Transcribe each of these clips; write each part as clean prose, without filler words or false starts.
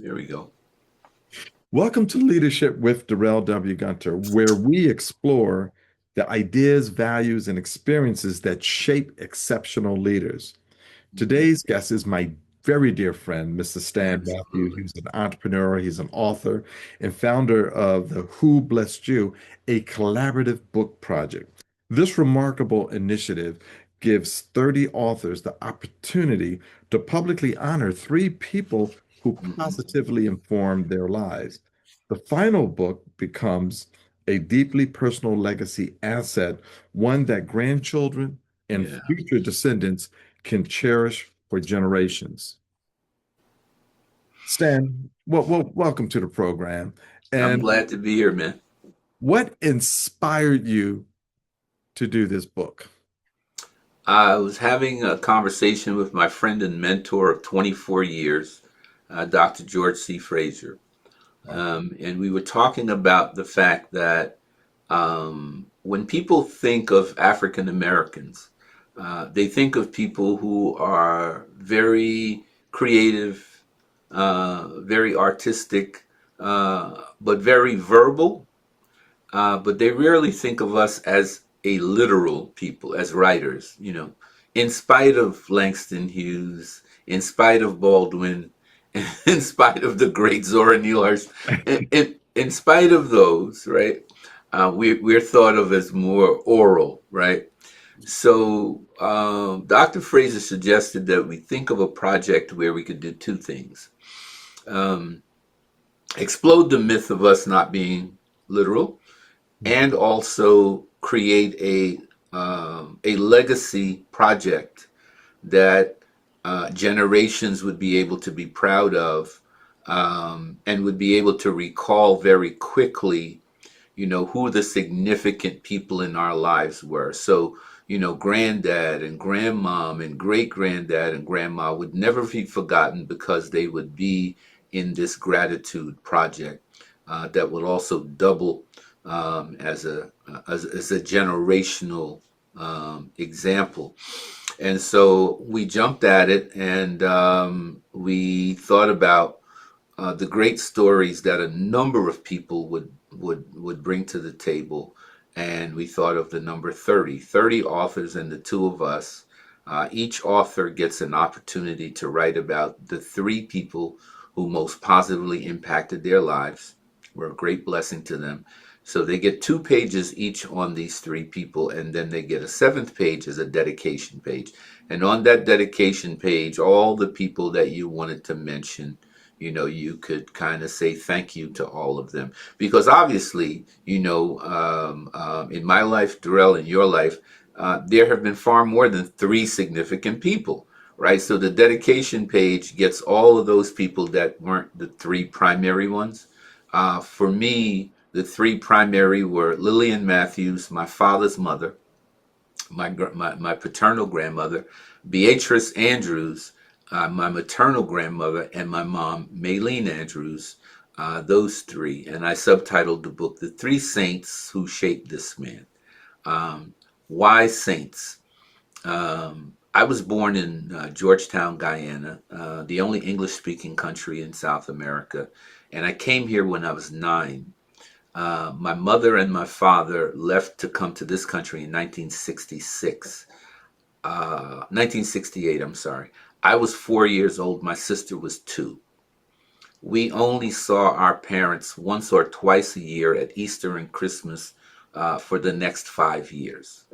There we go. Welcome to Leadership with Darrell W. Gunter, where we explore the ideas, values, and experiences that shape exceptional leaders. Mhm. Today's guest is my very dear friend, Mr. Stan Matthews. Absolutely. He's an entrepreneur, he's an author, and founder of the Who Blessed You, a collaborative book project. This remarkable initiative gives 30 authors the opportunity to publicly honor three people who Mhm. positively informed their lives. The final book becomes a deeply personal legacy asset, one that grandchildren and Yeah. future descendants can cherish for generations. Stan, welcome to the program. I'm And glad to be here, man. what inspired you to do this book? I was having a conversation with my friend and mentor of 24 years, Dr. George C. Fraser. And we were talking about the fact that when people think of African Americans, they think of people who are very creative, very artistic, but very verbal. But they rarely think of us as a literal people, as writers, in spite of Langston Hughes, in spite of Baldwin, in spite of the great Zora Neale Hurston, in spite of those, right? We're thought of as more oral, right? So Dr. Fraser suggested that we think of a project where we could do two things. Um, Explode the myth of us not being literal, and also create a legacy project that generations would be able to be proud of, and would be able to recall very quickly, who the significant people in our lives were. So, granddad and grandmom and great granddad and grandma would never be forgotten because they would be in this gratitude project that would also double as a generational example. And so we jumped at it, and we thought about the great stories that a number of people would bring to the table. And we thought of the number 30 authors, and the two of us. Each author gets an opportunity to write about the three people who most positively impacted their lives, were a great blessing to them. So they get 2 pages each on these three people, and then they get a seventh page as a dedication page. And on that dedication page, all the people that you wanted to mention, you could kind of say thank you to all of them. Because obviously, in my life, Darrell, in your life, there have been far more than three significant people, right? So the dedication page gets all of those people that weren't the three primary ones. For me, the three primary were Lillian Matthews, my father's mother, my paternal grandmother, Beatrice Andrews, my maternal grandmother, and my mom, Maylene Andrews, those three. And I subtitled the book, The Three Saints Who Shaped This Man. Why saints? I was born in Georgetown, Guyana, the only English speaking country in South America. And I came here when I was 9. My mother and my father left to come to this country in 1966. 1968, I'm sorry. I was 4 years old. My sister was 2. We only saw our parents once or twice a year at Easter and Christmas for the next 5 years.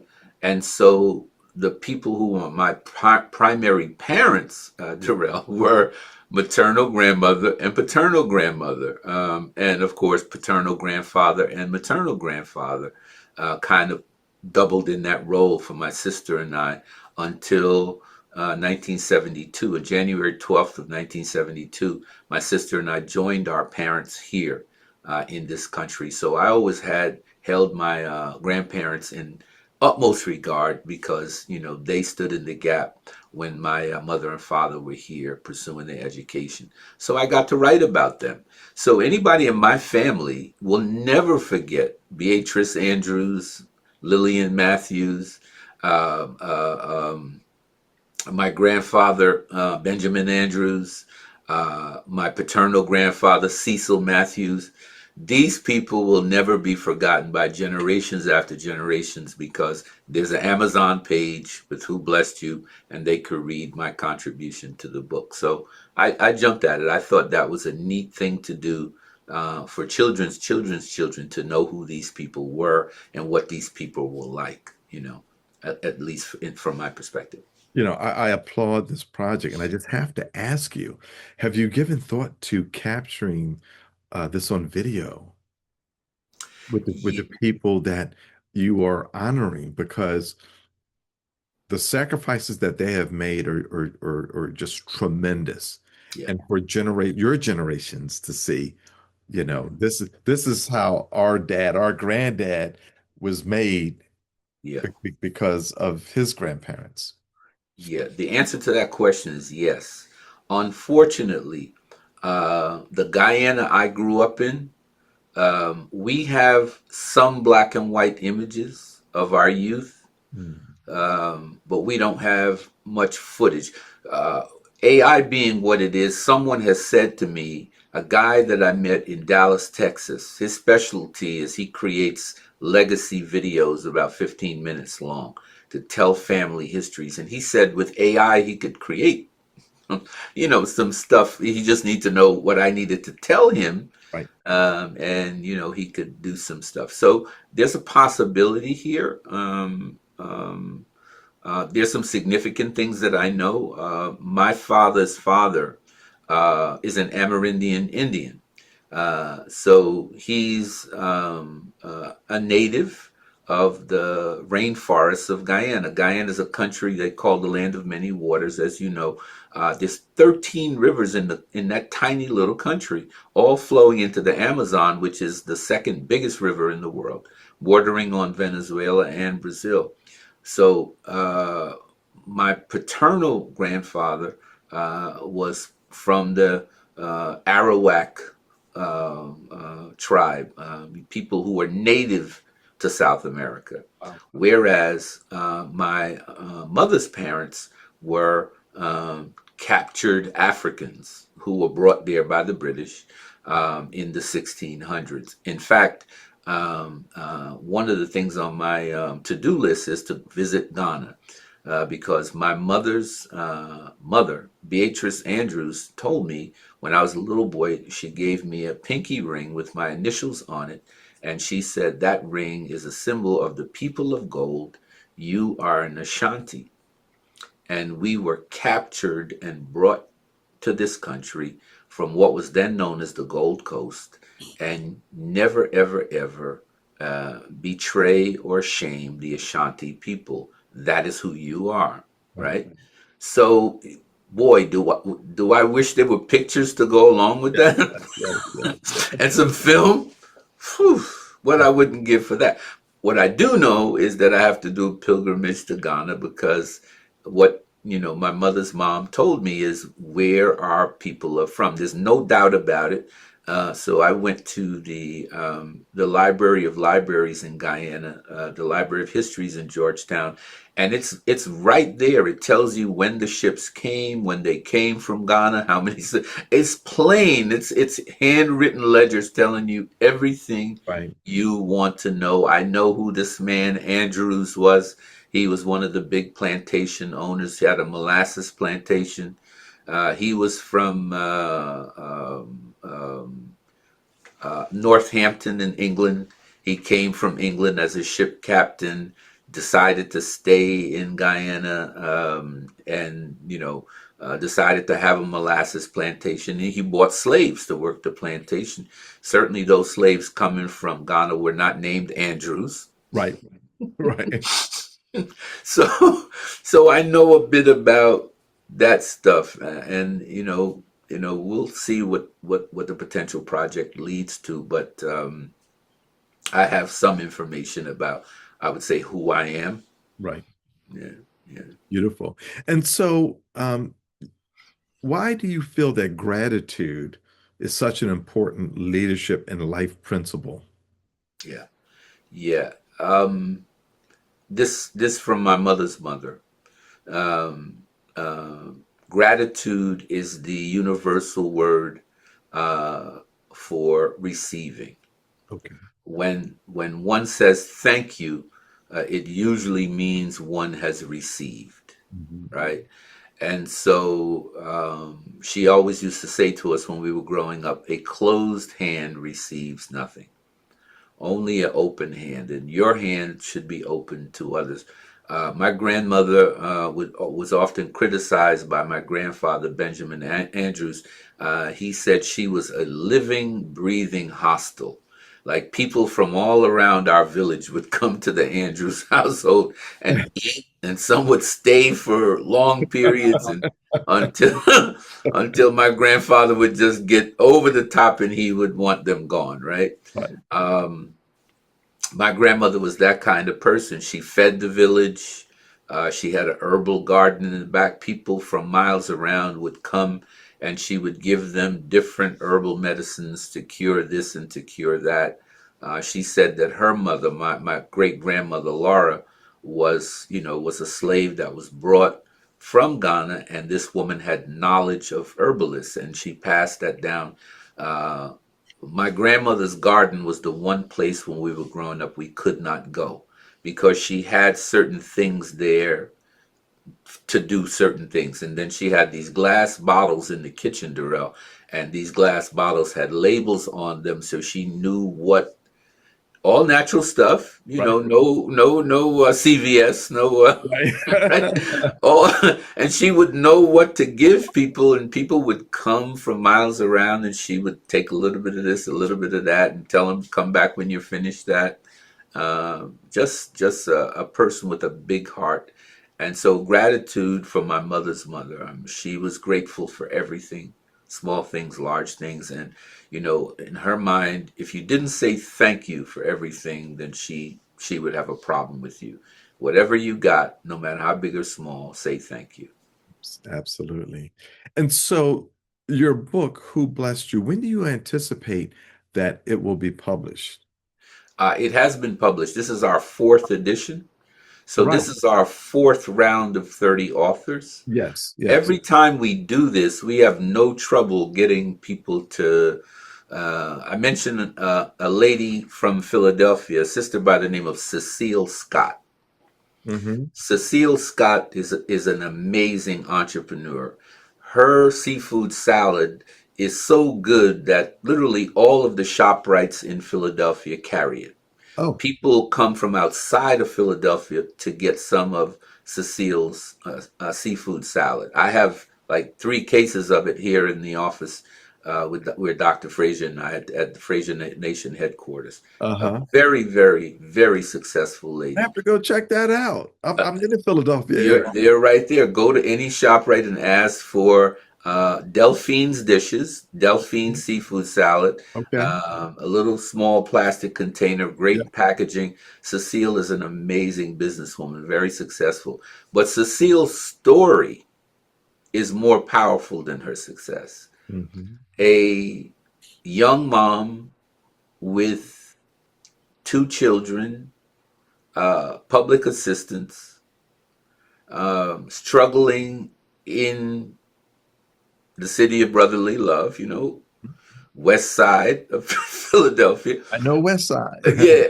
And so the people who were my primary parents, Darrell, were maternal grandmother and paternal grandmother. And of course, paternal grandfather and maternal grandfather kind of doubled in that role for my sister and I until 1972. On January 12th of 1972, my sister and I joined our parents here in this country. So I always had held my grandparents in utmost regard because they stood in the gap when my mother and father were here pursuing their education. So I got to write about them. So anybody in my family will never forget Beatrice Andrews, Lillian Matthews, uh, uh, um, my grandfather Benjamin Andrews, my paternal grandfather, Cecil Matthews. These people will never be forgotten by generations after generations because there's an Amazon page with Who Blessed You, and they could read my contribution to the book. So I jumped at it. I thought that was a neat thing to do for children's children to know who these people were and what these people were like, at least from my perspective. I applaud this project, and I just have to ask you, have you given thought to capturing this on video with the Yeah, people that you are honoring? Because the sacrifices that they have made are just tremendous. yeah, And for generate your generations to see, mhm, this is how our dad, our granddad was made yeah. because of his grandparents. Yeah, the answer to that question is yes. Unfortunately, the Guyana I grew up in, we have some black and white images of our youth, Mm. but we don't have much footage. Uh, AI being what it is, someone has said to me, a guy that I met in Dallas, Texas, his specialty is he creates legacy videos about 15 minutes long to tell family histories. And he said with AI, he could create, some stuff. He just needs to know what I needed to tell him. Right. And, he could do some stuff. So there's a possibility here. There's some significant things that I know. My father's father is an Amerindian Indian. So he's a native of the rainforests of Guyana. Guyana is a country they call the land of many waters, as you know. There's 13 rivers in that tiny little country, all flowing into the Amazon, which is the second biggest river in the world, bordering on Venezuela and Brazil. So my paternal grandfather was from the Arawak tribe, people who were native to South America, Wow. whereas my mother's parents were captured Africans who were brought there by the British in the 1600s. In fact, one of the things on my to-do list is to visit Ghana because my mother's mother, Beatrice Andrews, told me when I was a little boy, she gave me a pinky ring with my initials on it. And she said, that ring is a symbol of the people of gold. You are an Ashanti. And we were captured and brought to this country from what was then known as the Gold Coast and never, ever, ever betray or shame the Ashanti people. That is who you are, Right. right? So, boy, do I wish there were pictures to go along with Yes, that yes, yes, yes. and some film. Whew, what I wouldn't give for that. What I do know is that I have to do a pilgrimage to Ghana because what my mother's mom told me is where our people are from. There's no doubt about it. So I went to the Library of Libraries in Guyana, the Library of Histories in Georgetown, and it's right there. It tells you when the ships came, when they came from Ghana, how many. It's plain. It's handwritten ledgers telling you everything Right. you want to know. I know who this man Andrews was. He was one of the big plantation owners. He had a molasses plantation. He was from Northampton in England. He came from England as a ship captain, decided to stay in Guyana, and decided to have a molasses plantation. And he bought slaves to work the plantation. Certainly, those slaves coming from Ghana were not named Andrews. Right. Right. So, so I know a bit about that stuff, and we'll see what the potential project leads to. But I have some information about, I would say, who I am. Right. Yeah, yeah, Beautiful. And so, why do you feel that gratitude is such an important leadership and life principle? yeah, yeah. This from my mother's mother. Um, Gratitude is the universal word uh, for receiving. Okay. When one says thank you, it usually means one has received, Mhm. right? And so she always used to say to us when we were growing up, a closed hand receives nothing, only an open hand, and your hand should be open to others. My grandmother was often criticized by my grandfather, Benjamin Andrews. He said she was a living, breathing hostel. Like people from all around our village would come to the Andrews household and eat, and some would stay for long periods and until until my grandfather would just get over the top and he would want them gone, right? Right. Um, my grandmother was that kind of person. She fed the village. She had a herbal garden in the back. People from miles around would come and she would give them different herbal medicines to cure this and to cure that. She said that her mother, my great grandmother Laura, was a slave that was brought from Ghana, and this woman had knowledge of herbalists, and she passed that down. Uh, my grandmother's garden was the one place when we were growing up we could not go because she had certain things there to do certain things. And then she had these glass bottles in the kitchen, Darrell, and these glass bottles had labels on them so she knew what all natural stuff, Right. no CVS, no right? Right. Oh, and she would know what to give people, and people would come from miles around, and she would take a little bit of this, a little bit of that, and tell them, "Come back when you're finished." That just a person with a big heart, and so gratitude for my mother's mother. She was grateful for everything, small things, large things, and in her mind, if you didn't say thank you for everything, then she would have a problem with you. Whatever you got, no matter how big or small, say thank you. Absolutely. And so your book, Who Blessed You, when do you anticipate that it will be published? It has been published. This is our fourth edition. So Right. this is our fourth round of 30 authors. Yes, yes. Every time we do this, we have no trouble getting people to. I mentioned a lady from Philadelphia, a sister by the name of Cecile Scott. Hmm. Cecile Scott is an amazing entrepreneur. Her seafood salad is so good that literally all of the ShopRites in Philadelphia carry it. Oh, People come from outside of Philadelphia to get some of Cecile's seafood salad. I have like 3 cases of it here in the office with Dr. Frazier and I at the Frazier Nation headquarters. A uh-huh. very, very, very successful I lady. have to go check that out. Uh, I'm in the Philadelphia area. they're right there. Go to any shop right and ask for Delphine's dishes, Delphine seafood salad, Okay. a little small plastic container, Yeah. great packaging. Cecile is an amazing businesswoman, very successful. But Cecile's story is more powerful than her success. Hmm. A young mom with 2 children, public assistance, struggling in the city of brotherly love, west side of Philadelphia. I know West Side. Yeah,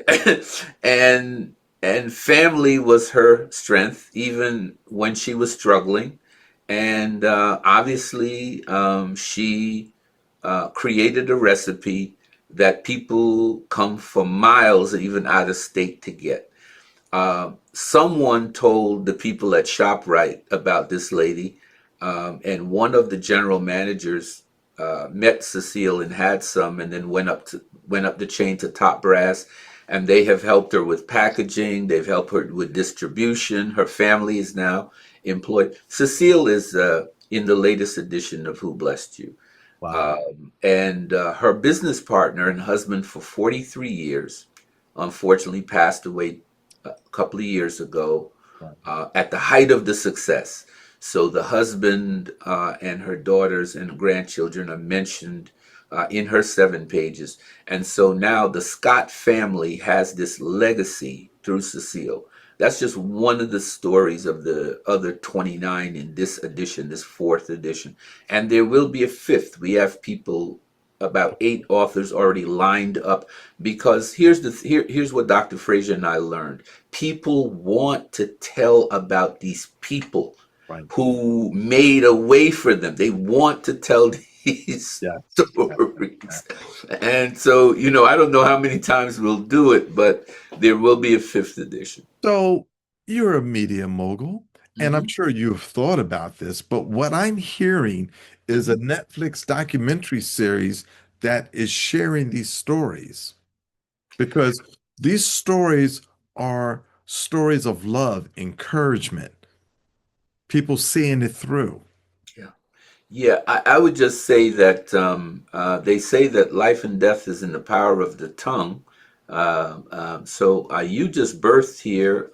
and and family was her strength even when she was struggling, and obviously she created a recipe that people come from miles, even out of state, to get. Someone told the people at ShopRite about this lady, and one of the general managers met Cecile and had some, and then went up the chain to Top Brass, and they have helped her with packaging. They've helped her with distribution. Her family is now employed. Cecile is in the latest edition of Who Blessed You, Wow. and her business partner and husband for 43 years, unfortunately, passed away a couple of years ago Right. at the height of the success. So the husband and her daughters and grandchildren are mentioned in her 7 pages. And so now the Scott family has this legacy through Cecile. That's just one of the stories of the other 29 in this edition, this fourth edition. And there will be a fifth. We have people, about 8 authors already lined up, because here's what Dr. Frazier and I learned. People want to tell about these people Right. who made a way for them. They want to tell these Yes. Yeah. Yeah. stories. And so, I don't know how many times we'll do it, but there will be a fifth edition. So you're a media mogul, and I'm Hmm. sure you've thought about this, but what I'm hearing is a Hmm. Netflix documentary series that is sharing these stories because these stories are stories of love, encouragement, people seeing it through. Yeah. Yeah, I would just say that they say that life and death is in the power of the tongue. So you just birthed here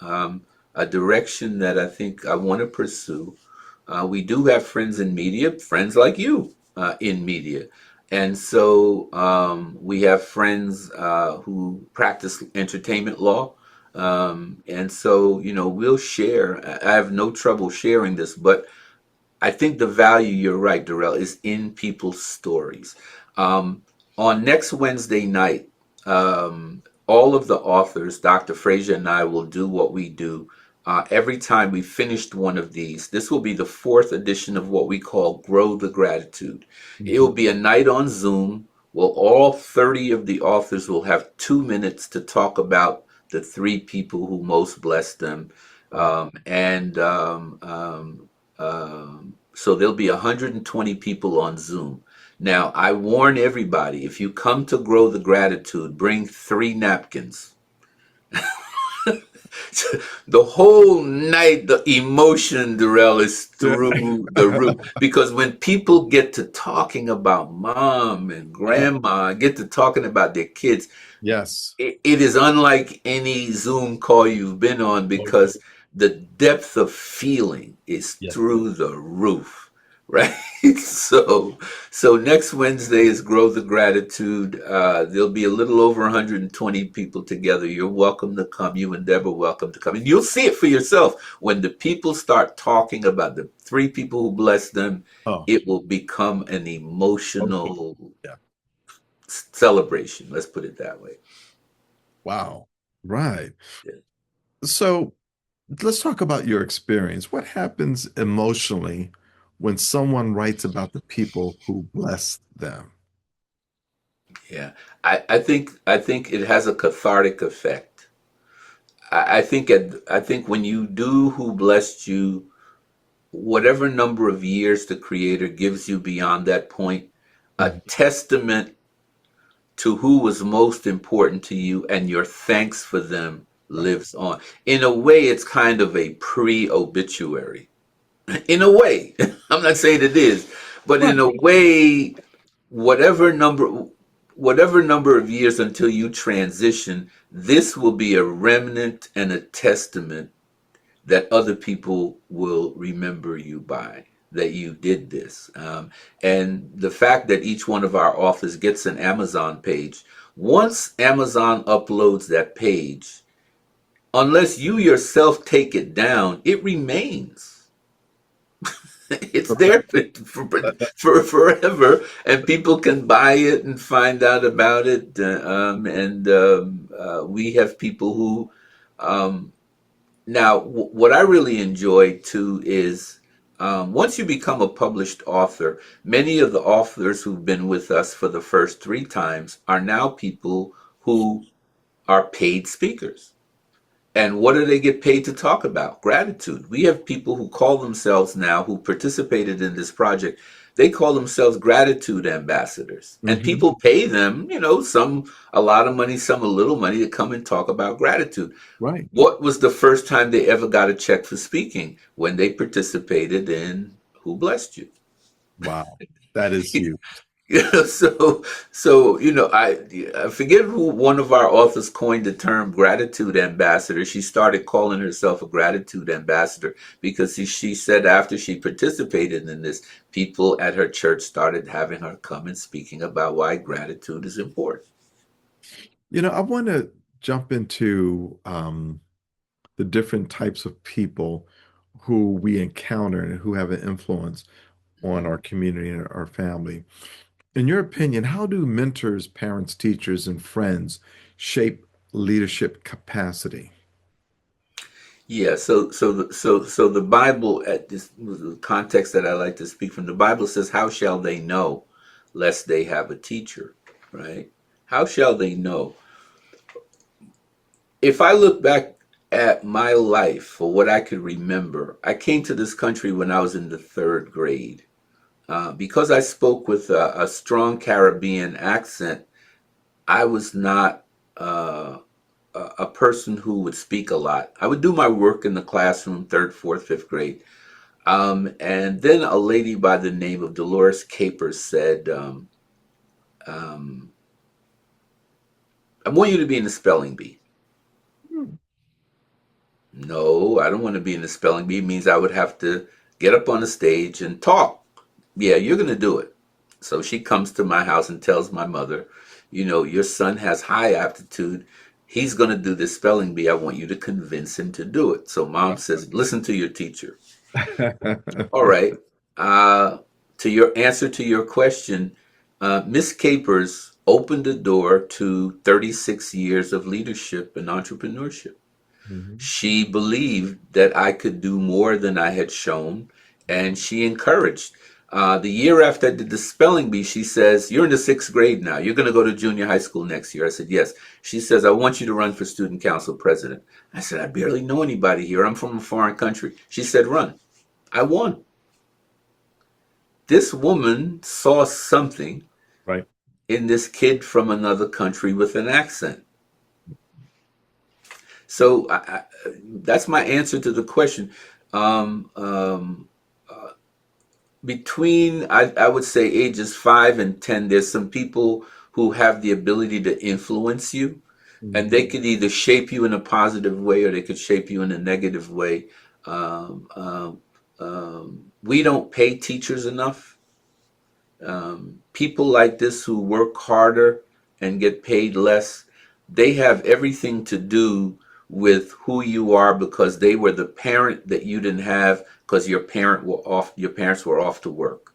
a direction that I think I want to pursue. We do have friends in media, friends like you in media. And so we have friends who practice entertainment law. And so, we'll share. I have no trouble sharing this, but I think the value, you're right, Darrell, is in people's stories. Um, on next Wednesday night, all of the authors, Dr. Frazier and I, will do what we do. Every time we finished one of these, this will be the fourth edition of what we call Grow the Gratitude. It will Mhm. be a night on Zoom. Well, all 30 of the authors will have 2 minutes to talk about the three people who most blessed them. Wow. So there'll be 120 people on Zoom. Now, I warn everybody, if you come to Grow the Gratitude, bring 3 napkins. The whole night, the emotion, Darrell, is Yeah. through the roof. Because when people get to talking about mom and grandma, get to talking about their kids, Yes. it is unlike any Zoom call you've been on, because the depth of feeling is Yeah. through the roof, right? so, so next Wednesday is Grow the Gratitude. There'll be a little over 120 people together. You're welcome to come. You and Deborah welcome to come, and you'll see it for yourself when the people start talking about the three people who blessed them. Oh, It will become an okay. emotional Yeah. celebration. Let's put it that way. Wow. Right. Yeah. So let's talk about your experience. What happens emotionally when someone writes about the people who blessed them? Yeah, I think it has a cathartic effect. I think when you do Who Blessed You, whatever number of years the Creator gives you beyond that point, a Mhm. testament to who was most important to you and your thanks for them Right. lives on. In a way, it's kind of a pre-obituary. In a way, I'm not saying it is, but Right. in a way, whatever number whatever number of years until you transition, this will be a remnant and a testament that other people will remember you by, that you did this. And the fact that each one of our authors gets an Amazon page, once Amazon uploads that page, unless you yourself take it down, it remains. It's there for forever, and people can buy it and find out about it. We have people who, um, now, what I really enjoy too is, once you become a published author, many of the authors who've been with us for the first 3 times are now people who are paid speakers. And what do they get paid to talk about? Gratitude. We have people who call themselves now, who participated in this project, they call themselves gratitude ambassadors. And Hmm. people pay them, some a lot of money, some a little money, to come and talk about gratitude. Right. What was the first time they ever got a check for speaking? When they participated in Who Blessed You? Wow. That is huge. Yeah, so I forget who one of our authors coined the term gratitude ambassador. She started calling herself a gratitude ambassador because she said after she participated in this, people at her church started having her come and speaking about why gratitude is important. I want to jump into the the different types of people who we encounter and who have an influence on our community and our family. In your opinion, how do mentors, parents, teachers, and friends shape leadership capacity? Yeah, so the Bible, at this the context that I like to speak from, the Bible says, "How shall they know, lest they have a teacher?" Right? How shall they know? If I look back at my life for what I could remember, I came to this country when I was in the third grade. Because I spoke with a strong Caribbean accent, I was not a person who would speak a lot. I would do my work in the classroom, third, fourth, fifth grade. And then a lady by the name of Dolores Capers said, um, "I want you to be in the spelling bee." Hmm. No, I don't want to be in the spelling bee. It means I would have to get up on the stage and talk. Yeah, you're going to do it. So she comes to my house and tells my mother, your son has high aptitude. He's going to do this spelling bee. I want you to convince him to do it. So mom says, listen to your teacher. All right. Uh, to your answer to your question, Miss Capers opened the door to 36 years of leadership and entrepreneurship. Mhm. She believed that I could do more than I had shown, and she encouraged. The year after I did the spelling bee, she says, "You're in the sixth grade now. You're going to go to junior high school next year." I said, "Yes." She says, "I want you to run for student council president." I said, "I barely know anybody here. I'm from a foreign country." She said, "Run." I won. This woman saw something Right. in this kid from another country with an accent. So that's my answer to the question. Um, um, Between, I would say, ages 5 and 10, there's some people who have the ability to influence you, and they Mhm. could either shape you in a positive way or they could shape you in a negative way. Um, um, we don't pay teachers enough. People like this who work harder and get paid less, they have everything to do with who you are because they were the parent that you didn't have because your parents were off to work.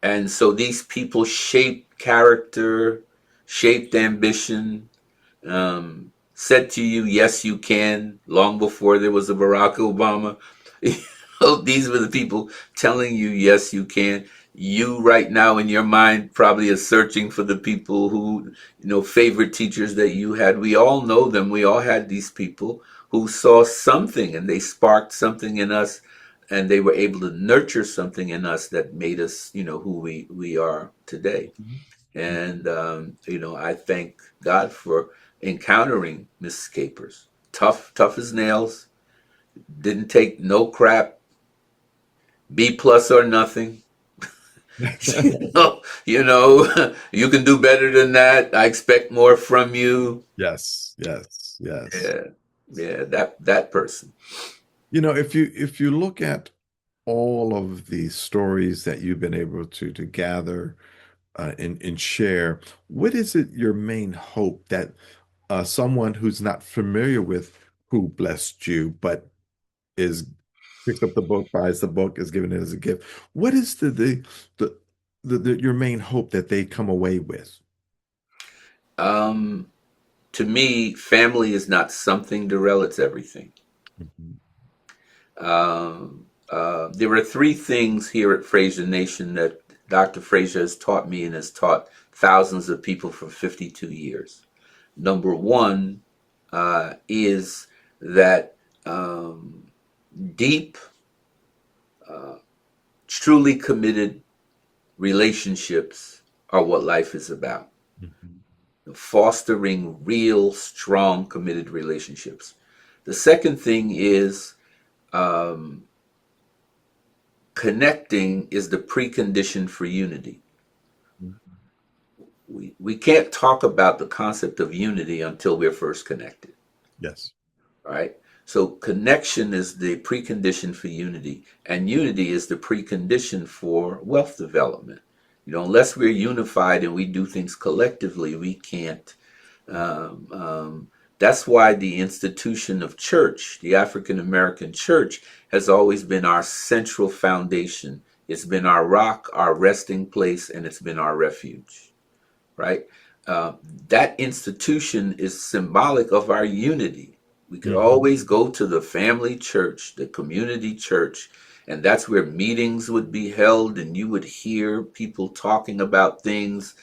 And so these people shaped character, shaped ambition, said to you, yes, you can, long before there was a Barack Obama. These were the people telling you, yes, you can. You right now in your mind probably is searching for the people who, favorite teachers that you had. We all know them. We all had these people who saw something and they sparked something in us and they were able to nurture something in us that made us, who we are today. And, I thank God for encountering Miss Capers. Tough as nails, didn't take no crap, B plus or nothing. You can do better than that. I expect more from you. Yes, yes, yes. Yeah, yeah, that person. If you look at all of the stories that you've been able to gather and share, what is it your main hope that someone who's not familiar with who blessed you, but is picks up the book, buys the book, is given it as a gift? What is the, your main hope that they come away with? Um, to me, family is not something, Darrell, it's everything. Mhm. There are three things here at Fraser Nation that Dr. Fraser has taught me and has taught thousands of people for 52 years. Number one is that deep, truly committed relationships are what life is about. Mhm. Fostering real, strong, committed relationships. The second thing is um, connecting is the precondition for unity. We can't talk about the concept of unity until we're first connected. Yes. Right? So connection is the precondition for unity, and unity is the precondition for wealth development. Unless we're unified and we do things collectively, we can't. Um, um, That's why the institution of church, the African American church, has always been our central foundation. It's been our rock, our resting place, and it's been our refuge, right? Uh, that institution is symbolic of our unity. We could Mhm. always go to the family church, the community church, and that's where meetings would be held, and you would hear people talking about things,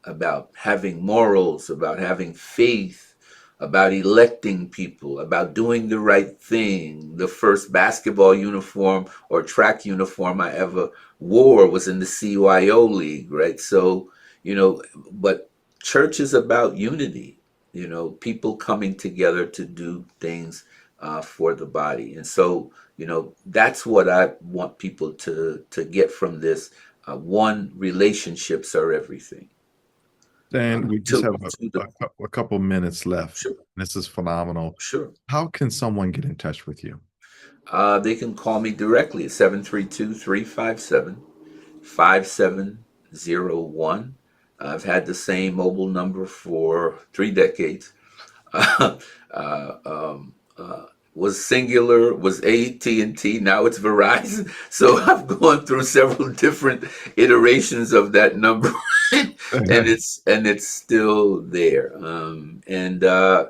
about having morals, about having faith, about electing people, about doing the right thing. The first basketball uniform or track uniform I ever wore was in the CYO league, right? So, but church is about unity, people coming together to do things for the body. And so, that's what I want people to get from this. One, relationships are everything. Dan, we just Two, have to the a couple minutes left. Sure, This is phenomenal. sure. How can someone get in touch with you? They can call me directly at 732-357-5701. I've had the same mobile number for 3 decades. uh, was Singular, was AT&T, now it's Verizon. So I've gone through several different iterations of that number, and it's still there. And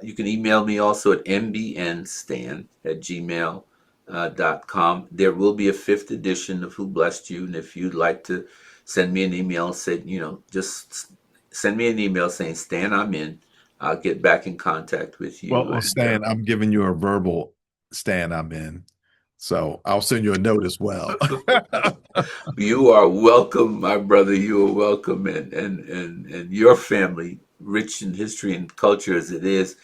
you can email me also at mbnstan@gmail.com. There will be a fifth edition of Who Blessed You, and if you'd like to send me an email, say, just send me an email saying, Stan, I'm in. I'll get back in contact with you. Well, And Stan, I'm giving you a verbal Stan I'm in. So I'll send you a note as well. you are welcome, my brother. You are welcome, and your family, rich in history and culture as it is.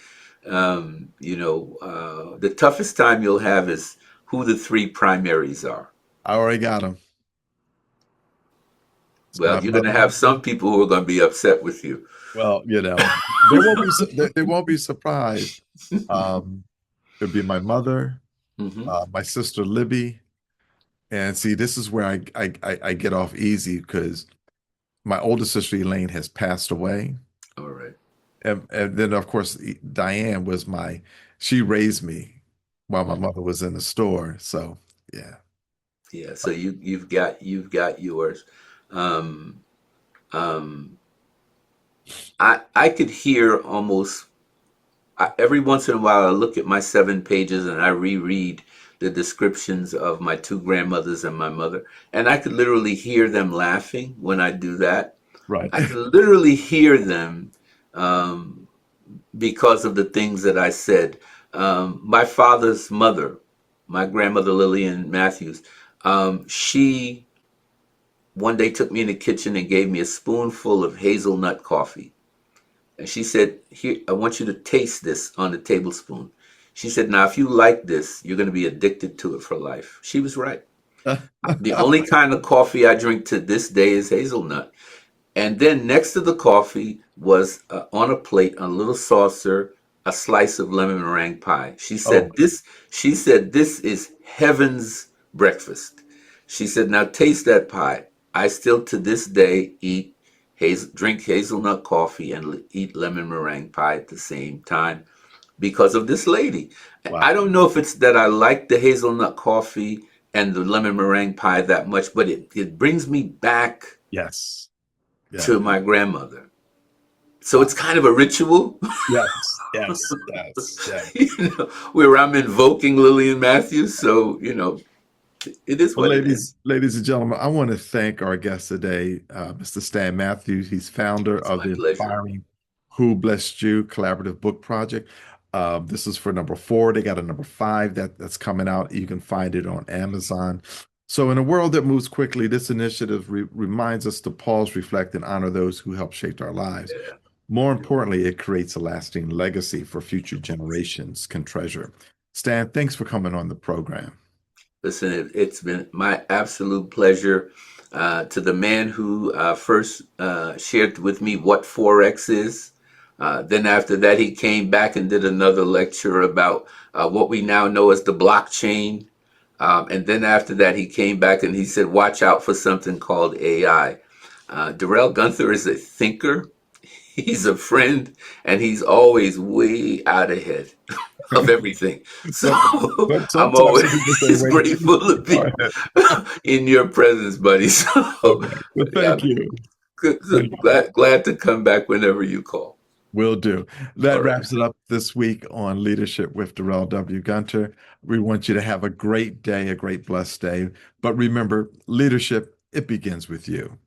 The toughest time you'll have is who the three primaries are. I already got him. It's my Well, you're going to mother. have some people who are going to be upset with you. Well, they won't be they won't be surprised. Um, it'd be my mother, Hmm. my sister Libby, and see, this is where I get off easy because my older sister Elaine has passed away. All right. And then of course Diane was she raised me while my Mhm. mother was in the store. So yeah. Yeah. So you've got yours. Um, um, I could hear almost every once in a while. I look at my 7 pages and I reread the descriptions of my two grandmothers and my mother, and I could literally hear them laughing when I do that. Right. I could literally hear them um, because of the things that I said. My father's mother, my grandmother Lillian Matthews, she one day took me in the kitchen and gave me a spoonful of hazelnut coffee. And she said, Here, I want you to taste this on a tablespoon. She said, Now, if you like this, you're going to be addicted to it for life. She was right. The only kind of coffee I drink to this day is hazelnut. And then next to the coffee was on a plate, a little saucer, a slice of lemon meringue pie. She said, Oh, "This." She said, "This is heaven's breakfast." She said, "Now taste that pie." I still to this day drink hazelnut coffee and eat lemon meringue pie at the same time because of this lady. wow. I don't know if it's that I like the hazelnut coffee and the lemon meringue pie that much, but it brings me back Yes. Yeah. to my grandmother. So it's kind of a ritual, Yes. Yes. Yes. Yes. where I'm invoking Lillian Matthews. So, it is Well, what it is. ladies and gentlemen, I want to thank our guest today, Mr. Stan Matthews. He's founder It's of my the pleasure. Inspiring Who Blessed You collaborative book project. This is for number 4. They got a number 5 that's coming out. You can find it on Amazon. So, in a world that moves quickly, this initiative reminds us to pause, reflect, and honor those who help shape our lives. Yeah. More importantly, it creates a lasting legacy for future generations can treasure. Stan, thanks for coming on the program. Listen, it's been my absolute pleasure. To the man who first shared with me what Forex is. Then after that, he came back and did another lecture about what we now know as the blockchain. And then after that, he came back and he said, watch out for something called AI. Darrell Gunther is a thinker. He's a friend, and he's always way out ahead of everything. So But I'm sometimes some people say, always wait a grateful to Go be ahead. in your presence, buddy. All So right. Well, yeah, thank you. Thank you. glad to come back whenever you call. Will do. All That right. wraps it up this week on Leadership with Darrell W. Gunter. We want you to have a great day, a great blessed day. But remember, leadership, it begins with you.